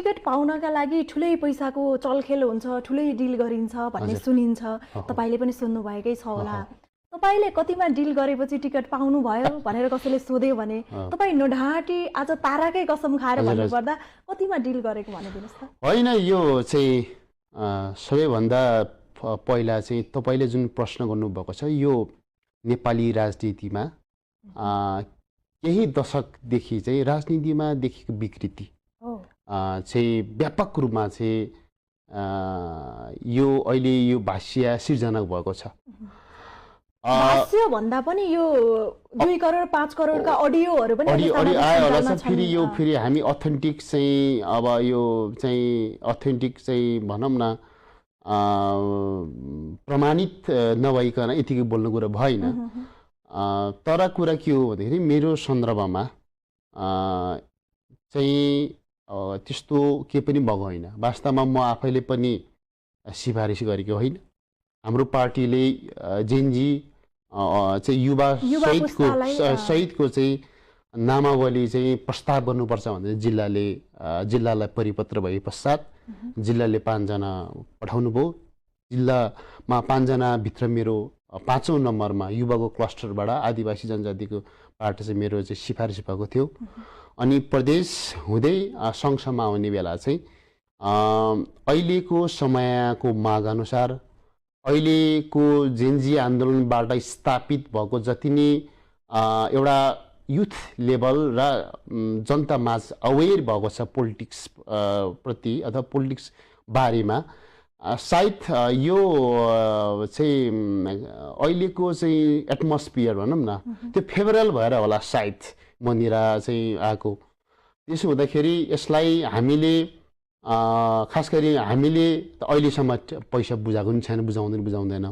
Ticket पाउनका लागि ठुलै पैसाको चलखेल हुन्छ, ठुलै डिल गरिन्छ भन्ने सुनिन्छ। तपाईले पनि सुन्नु भएकै छ होला। तपाईले कतिमा डिल गरेपछि टिकट पाउनु भयो भनेर कसैले सोध्यो भने तपाई नढाँटी आज ताराकै कसम खाएर भन्नुपर्दा कतिमा डिल गरेको भनिदिनुस् त। होइन, यो चाहिँ सबैभन्दा पहिला चाहिँ तपाईले जुन प्रश्न गर्नुभएको छ यो नेपाली राजनीतिमा केही दशकदेखि चाहिँ राजनीतिमा देखेको विकृति चाहिँ व्यापक रूपमा चाहिँ यो अहिले यो भाष्य सिर्जना भएको छ। भाष्य भन्दा पनि यो 2 करोड 5 करोडका अडियोहरू पनि आयो होला छ। फेरि यो फेरि हामी अथेन्टिक चाहिँ अब यो चाहिँ अथेन्टिक चाहिँ भनौँ न प्रमाणित नभइकन यतिकै बोल्नु कुरा भएन। तर कुरा के हो भन्दाखेरि मेरो सन्दर्भमा चाहिँ त्यस्तो के पनि भएको होइन। वास्तवमा म आफैले पनि सिफारिस गरेको होइन। हाम्रो पार्टीले जेनजी चाहिँ युवा सहितको चाहिँ नामावली चाहिँ प्रस्ताव गर्नुपर्छ भनेर जिल्लालाई परिपत्र भए पश्चात जिल्लाले 5 जना पठाउनु भयो। जिल्लामा 5 जना भित्र मेरो 5औं नम्बरमा युवाको क्लस्टरबाट आदिवासी जनजातिको पार्टी चाहिँ मेरो चाहिँ सिफारिस भएको थियो। अनि प्रदेश हुँदै सङ्घसम्म आउने बेला चाहिँ अहिलेको समयको माग अनुसार अहिलेको जेनजी आन्दोलनबाट स्थापित भएको जति नै एउटा युथ लेभल र जनतामाझ अवेर भएको छ पोलिटिक्स प्रति अथवा पोलिटिक्स बारेमा, सायद यो चाहिँ अहिलेको चाहिँ एटमोस्फियर भनौँ न त्यो फेभरेबल भएर होला सायद मन्दिर चाहिँ आएको। त्यसो हुँदाखेरि यसलाई हामीले खास गरी हामीले अहिलेसम्म पैसा बुझाएको पनि छैन, बुझाउँदैन।